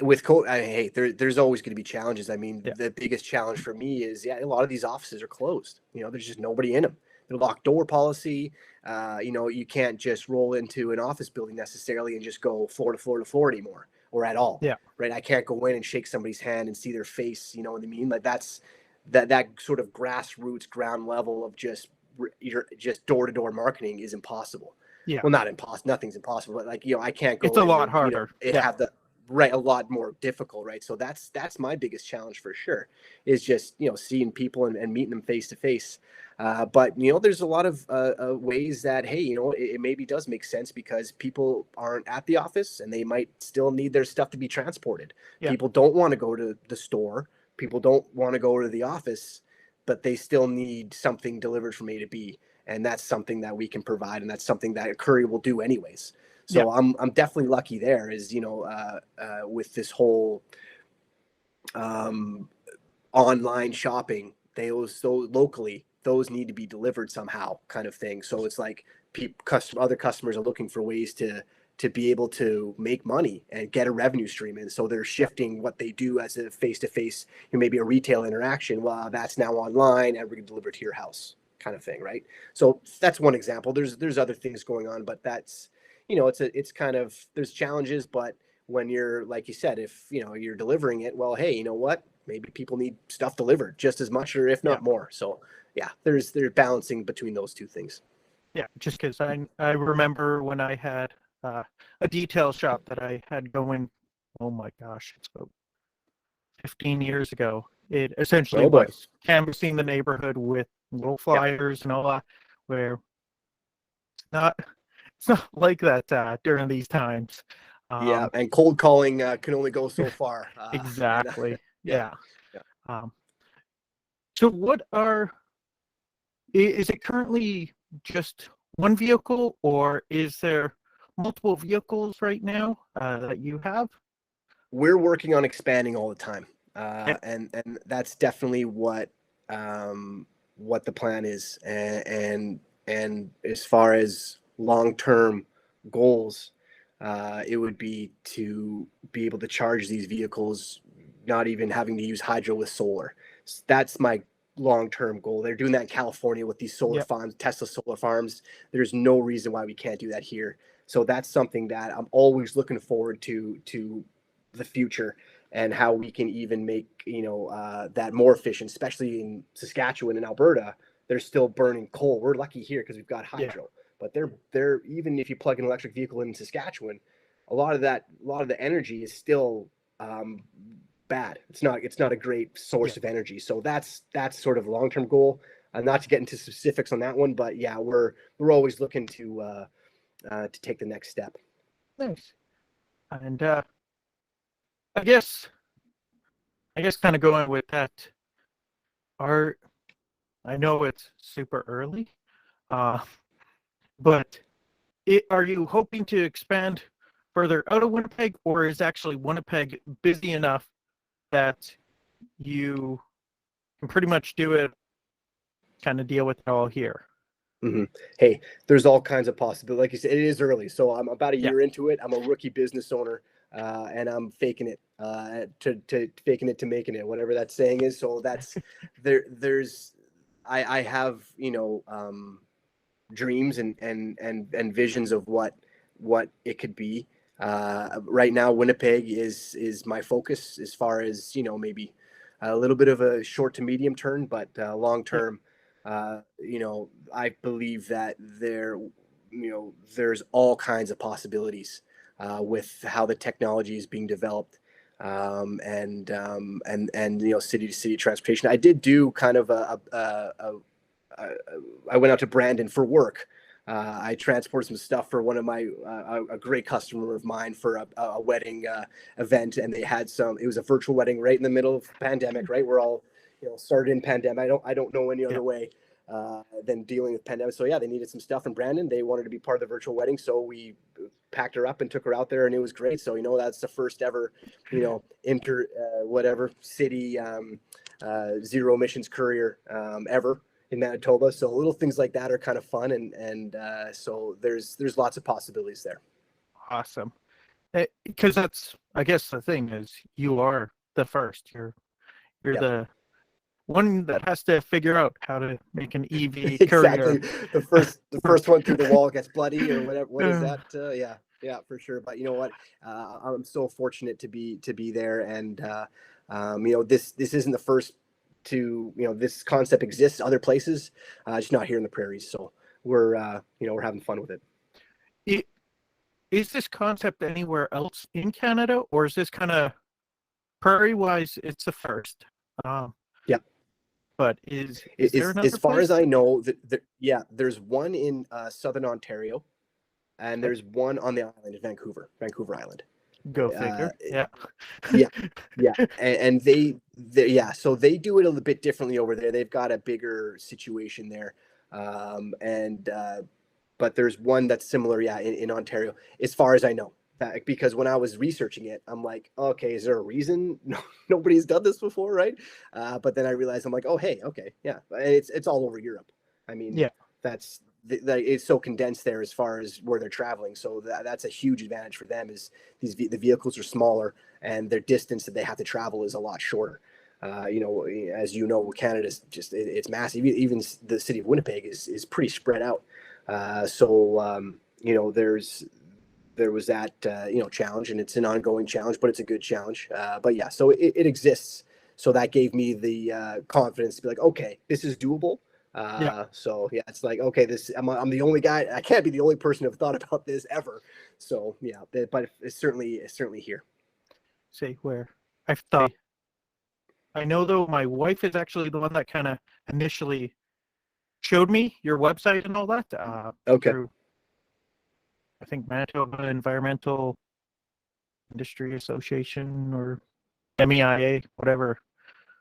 With code, hey, there's always going to be challenges. I mean, Yeah, the biggest challenge for me is, yeah, a lot of these offices are closed. There's just nobody in them. They're locked door policy. You can't just roll into an office building necessarily and just go floor to floor to floor anymore, or at all, yeah, right? I can't go in and shake somebody's hand and see their face. You know what I mean? Like that sort of grassroots ground level of you're just door to door marketing is impossible. yeah. Well, not impossible. Nothing's impossible, but like, I can't It's go a in lot and, harder. it Yeah, have the right, a lot more difficult, right? So that's my biggest challenge for sure, is just seeing people and meeting them face to face. But there's a lot of ways that, hey, it maybe does make sense because people aren't at the office and they might still need their stuff to be transported. yeah, People don't want to go to the store. People don't want to go to the office, but they still need something delivered from A to B, and that's something that we can provide, and that's something that a courier will do anyways. yeah, So I'm definitely lucky there. Is with this whole um, online shopping, those need to be delivered somehow, kind of thing. So it's like other customers are looking for ways to be able to make money and get a revenue stream in. So they're yeah, shifting what they do as a face to face, maybe a retail interaction. Well, that's now online, and we're going to deliver to your house, kind of thing, right? So that's one example. There's other things going on, but that's it's kind of, there's challenges, but when you're, like you said, if you're delivering it, well, hey, you know what, maybe people need stuff delivered just as much, or if yeah, not more. So yeah, they're balancing between those two things. yeah. Just because I remember when I had a detail shop that I had going. Oh my gosh, it's about 15 years ago. It essentially Oh boy. was canvassing the neighborhood with little Yeah. flyers and all that, where not it's not like that during these times. Yeah, Um, and cold calling can only go so far. And exactly. yeah, Yeah. yeah. Um, so is it currently just one vehicle, or is there multiple vehicles right now that you have? We're working on expanding all the time, Yeah. and that's definitely what the plan is. And as far as long term goals, it would be to be able to charge these vehicles, not even having to use hydro with solar. That's my long term goal. They're doing that in California with these solar Yep. farms, Tesla solar farms. There's no reason why we can't do that here. So that's something that I'm always looking forward to the future, and how we can even make that more efficient, especially in Saskatchewan and Alberta. They're still burning coal. We're lucky here because we've got Yeah. hydro, but they're even if you plug an electric vehicle in Saskatchewan, a lot of the energy is still um, bad. It's not a great Yeah. source of energy. So that's sort of a long term goal. Not to get into specifics on that one, but yeah, we're always looking to take the next step. Nice. And I guess I guess kind of going with that, are I know it's super early, uh, but are you hoping to expand further out of Winnipeg, or is actually Winnipeg busy enough that you can pretty much do it, kind of deal with it all here? Mhm. Hey, there's all kinds of possibilities. Like you said, it is early, so I'm about a Yeah, year into it. I'm a rookie business owner, and I'm faking it to faking it to making it, whatever that saying is. So that's There's I have dreams and visions of what it could be. Right now, Winnipeg is my focus, as far as maybe a little bit of a short to medium term, but long yeah, term, I believe that there's all kinds of possibilities with how the technology is being developed. And city to city transportation. I did do kind of a I went out to Brandon for work. I transported some stuff for one of my a great customer of mine for a wedding event, and they had some. It was a virtual wedding right in the middle of pandemic. Right, we're all started in pandemic. I don't know any yeah, other way. than dealing with pandemic. So yeah, they needed some stuff in Brandon. They wanted to be part of the virtual wedding, so we packed her up and took her out there, and it was great. So that's the first ever whatever city zero emissions courier ever in Manitoba. So little things like that are kind of fun, and so there's lots of possibilities there. Awesome. Because that's, I guess, the thing is you are the first. You're the one that has to figure out how to make an EV exactly. courier. The first one through the wall gets bloody or whatever. What is that? Yeah, for sure. But you know what? I'm so fortunate to be there, and this isn't the first this concept exists other places, just not here in the prairies. So we're having fun with it. Is this concept anywhere else in Canada, or is this kind of prairie-wise? It's the first. Yeah. But is there another as far place? as I know, there's one in southern Ontario, and there's one on the island of Vancouver Island. Go figure. Yeah. And so they do it a little bit differently over there. They've got a bigger situation there, but there's one that's similar, in Ontario, as far as I know. Because when I was researching it, I'm like, okay, is there a reason nobody's done this before, right? But then I realized, I'm like, oh, hey, okay, yeah, it's all over Europe. I mean, that's it's so condensed there as far as where they're traveling. So that's a huge advantage for them. Is the vehicles are smaller and their distance that they have to travel is a lot shorter. As you know, Canada's just it's massive. Even the city of Winnipeg is pretty spread out. There was that challenge, and it's an ongoing challenge, but it's a good challenge. But yeah, so it exists. So that gave me the confidence to be like, okay, this is doable. So yeah, it's like, okay, I'm the only guy. I can't be the only person to have thought about this ever. So yeah, but it's certainly here. Say where I've thought. I know though, my wife is actually the one that kind of initially showed me your website and all that. Okay. Through, I think, Manitoba Environmental Industry Association, or MEIA, whatever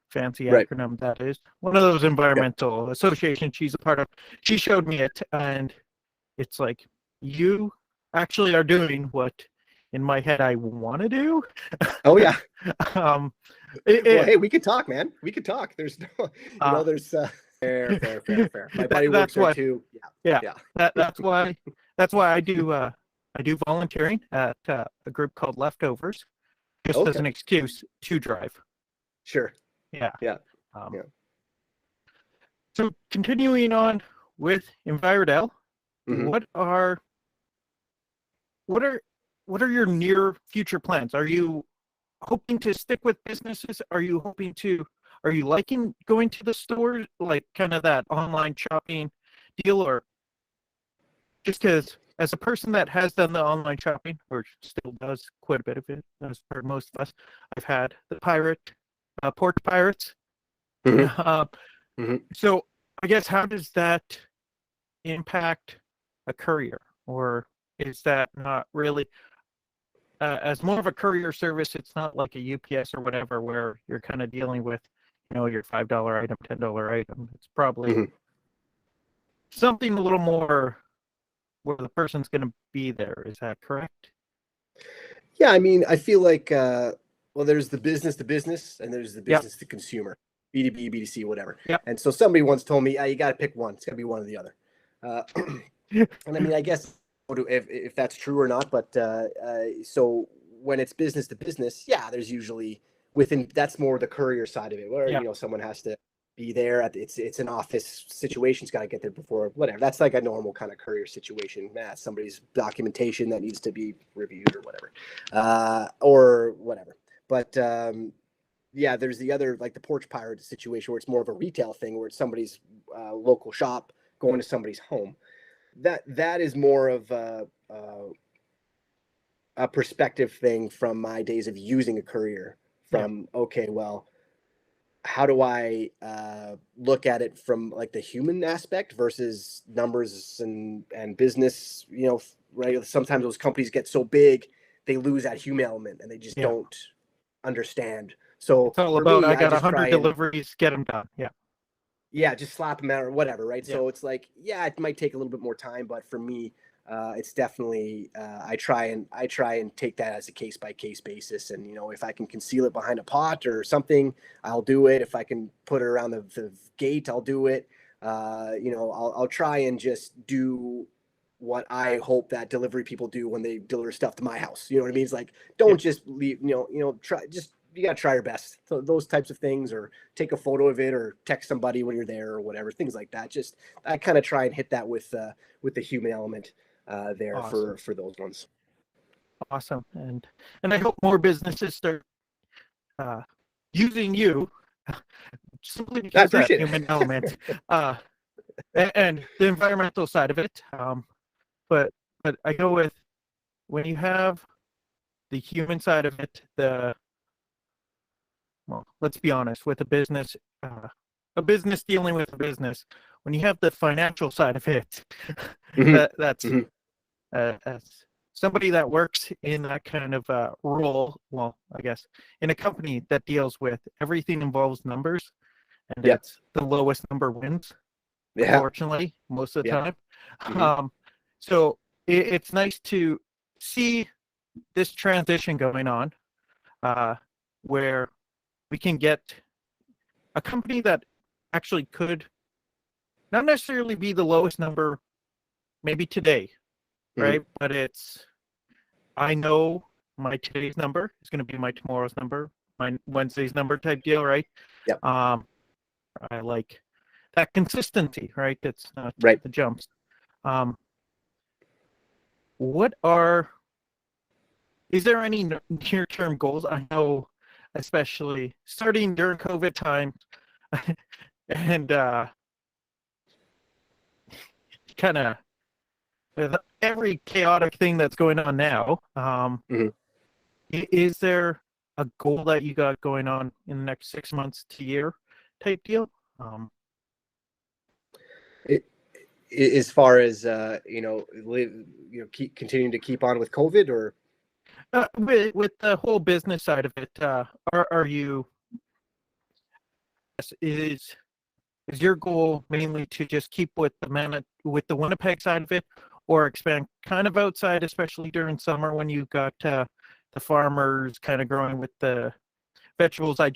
fancy acronym that is. One of those environmental associations she's a part of. She showed me it, and it's like, you actually are doing what in my head I want to do. Oh yeah. Hey, we could talk, man. We could talk. There's no, there's fair. My buddy works there too. Yeah. That's why I do volunteering at a group called Leftovers, just as an excuse to drive. Sure. Yeah. So continuing on with Envirodel, what are your near future plans? Are you hoping to stick with businesses? Are you liking going to the store, like kind of that online shopping deal, or just because as a person that has done the online shopping, or still does quite a bit of it, as for most of us, I've had the porch pirates. So I guess, how does that impact a courier, or is that not really? As more of a courier service, it's not like a UPS or whatever, where you're kind of dealing with, your $5 item, $10 item. It's probably something a little more where the person's going to be there. Is that correct? Yeah, I mean, I feel like, there's the business to business, and there's the business to consumer, B2B, B2C, whatever. And so somebody once told me, you got to pick one. It's got to be one or the other. And I mean, I guess if that's true or not, but so when it's business to business, there's usually that's more the courier side of it, where someone has to be there it's an office situation. It's got to get there before whatever. That's like a normal kind of courier situation. Somebody's documentation that needs to be reviewed or whatever, But there's the other, like the porch pirate situation, where it's more of a retail thing, where it's somebody's local shop going to somebody's home. That is more of a perspective thing from my days of using a courier. How do I look at it from like the human aspect versus numbers and business? Right? Sometimes those companies get so big, they lose that human element, and they just don't understand. So it's all about, I got 100 deliveries, get them done. Yeah, just slap them out or whatever, right? Yeah. So it's like, yeah, it might take a little bit more time, but for me, it's definitely I try and take that as a case by case basis, and if I can conceal it behind a pot or something, I'll do it. If I can put it around the gate, I'll do it. I'll try and just do what I hope that delivery people do when they deliver stuff to my house. You know what I mean? It's like, Yeah. don't just leave. Try just you gotta try your best. So those types of things, or take a photo of it, or text somebody when you're there, or whatever, things like that. Just I kind of try and hit that with the human element there Awesome. for those ones. Awesome. And I hope more businesses start uh, using you simply I because that appreciate human it. element uh, and the environmental side of it. But but I go with when you have the human side of it, well, let's be honest, with a business dealing with a business, when you have the financial side of it, Hmm. that's Hmm. as somebody that works in that kind of role, well, I guess in a company that deals with everything involves numbers, and Yeah. it's the lowest number wins, Yeah. unfortunately, most of the Yeah. time. Hmm. Um, so it's nice to see this transition going on, uh, where we can get a company that actually could not necessarily be the lowest number, maybe today, Hmm. right? But I know my today's number is going to be my tomorrow's number, my Wednesday's number type deal, right? Yeah. Um, I like that consistency, right? It's not Right. the jumps. Um, what are is there any near term goals? I know, especially starting during COVID time, and kind of with every chaotic thing that's going on now. Hmm. Is there a goal that you got going on in the next 6 months to year type deal? Um, It, as far as keep continuing to keep on with COVID, or with the whole business side of it, are you is is your goal mainly to just keep with with the Winnipeg side of it, or expand kind of outside, especially during summer when you've got the farmers kind of growing with the vegetables? I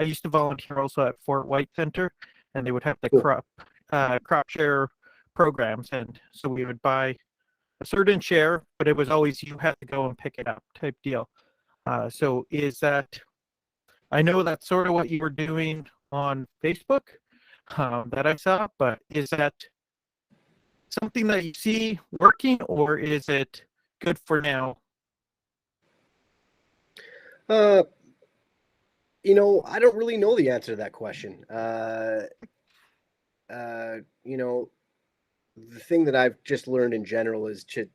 used to volunteer also at Fort White Center, and they would have the cool. crop share programs, and so we would buy a certain share, but it was always you had to go and pick it up type deal. So is that I know that's sort of what you were doing on Facebook that I saw, but is that something that you see working, or is it good for now? Uh, I don't really know the answer to that question. Uh, you know, the thing that I've just learned in general is to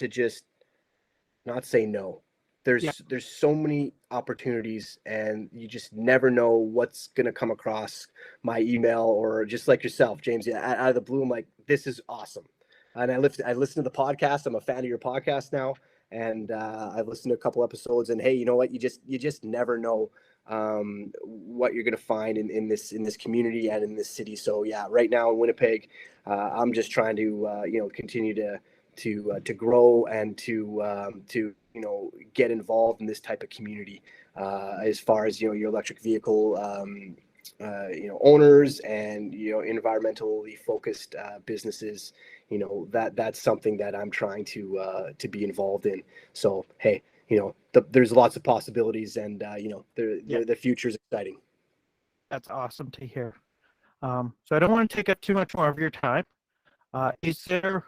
just not say no. Yeah, There's so many opportunities, and you just never know what's gonna come across my email, or just like yourself, James. Yeah, out of the blue, I'm like, this is awesome, and I listen to the podcast. I'm a fan of your podcast now, and I've listened to a couple episodes. And hey, you know what? You just never know what you're gonna find in this community and in this city. So yeah, right now in Winnipeg, I'm just trying to continue to grow and to get involved in this type of community, as far as your electric vehicle owners, and environmentally focused businesses. That's something that I'm trying to be involved in. So hey, there's lots of possibilities, and yeah, the future is exciting. that's awesome to hear. So I don't want to take up too much more of your time. Is there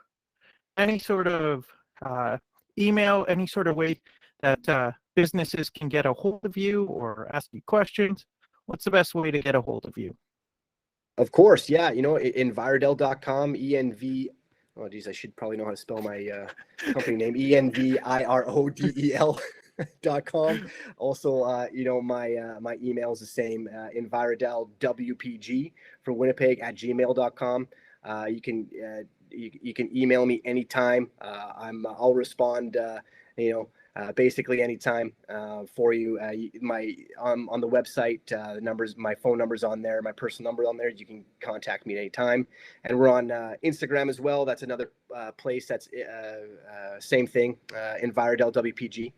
any sort of uh, email, any sort of way that businesses can get a hold of you or ask you questions? What's the best way to get a hold of you? Of course, yeah. Envirodel.com, ENV. Oh, geez, I should probably know how to spell my company name. ENVIRODEL.com. Also, my email is the same. EnvirodelWPG for Winnipeg at gmail.com. You can email me anytime. I'll respond. basically anytime for you. My on the website, the numbers, my phone number's on there, my personal number on there. You can contact me at any time, and we're on Instagram as well. That's another place. That's same thing, Envirodel WPG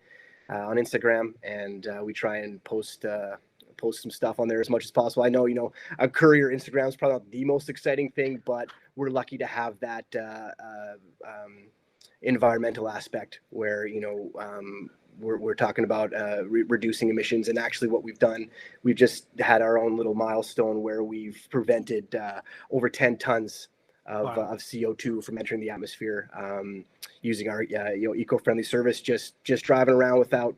on Instagram, and we try and post some stuff on there as much as possible. I know, a courier Instagram is probably not the most exciting thing, but we're lucky to have that environmental aspect where, we're talking about reducing emissions. And actually what we've done, we've just had our own little milestone where we've prevented over 10 tons of CO2 from entering the atmosphere using our eco-friendly service, just driving around without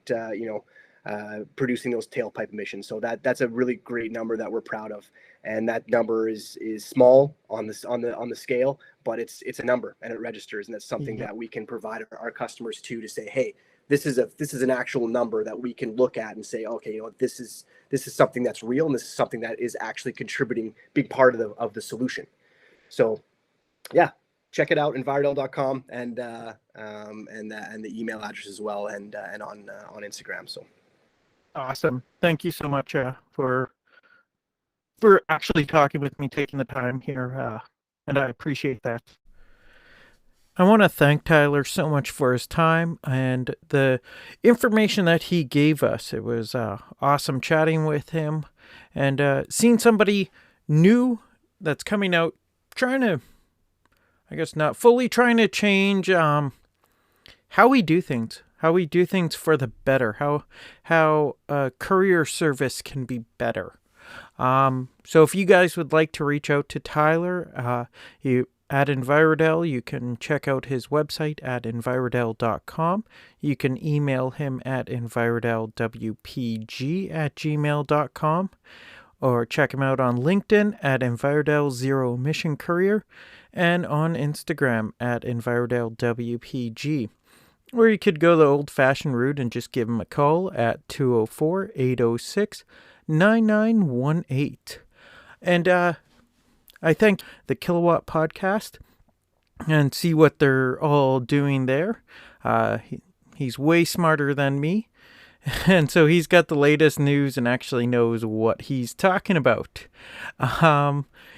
producing those tailpipe emissions. So that's a really great number that we're proud of, and that number is small on the scale, but it's a number and it registers, and that's something that we can provide our customers to say, hey, this is an actual number that we can look at and say, okay, this is something that's real, and this is something that is actually contributing big part of the solution. So yeah, check it out, envirodel.com, and the email address as well, and on Instagram. So awesome. Thank you so much for actually talking with me, taking the time here, and I appreciate that. I want to thank Tyler so much for his time and the information that he gave us. It was awesome chatting with him, and seeing somebody new that's coming out, trying to, I guess not fully trying to change how we do things for the better, how courier service can be better. So if you guys would like to reach out to Tyler, at Envirodel, you can check out his website at envirodel.com. You can email him at envirodelwpg@gmail.com, or check him out on LinkedIn at Envirodel Zero Emissions Courier, and on Instagram at Envirodel WPG. Or you could go the old-fashioned route and just give him a call at 204-806-9918. And I thank the Kilowatt podcast and see what they're all doing there. He's way smarter than me, and so he's got the latest news and actually knows what he's talking about.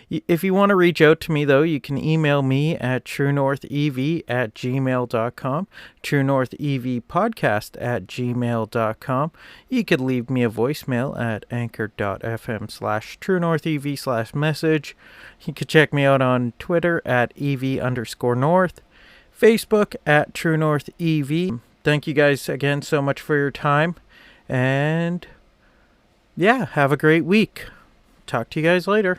If you want to reach out to me, though, you can email me at truenorthev@gmail.com, truenorthevpodcast@gmail.com. You could leave me a voicemail at anchor.fm/truenorthev/message. You could check me out on Twitter at EV_North, Facebook at truenorthev. Thank you guys again so much for your time, and yeah, have a great week. Talk to you guys later.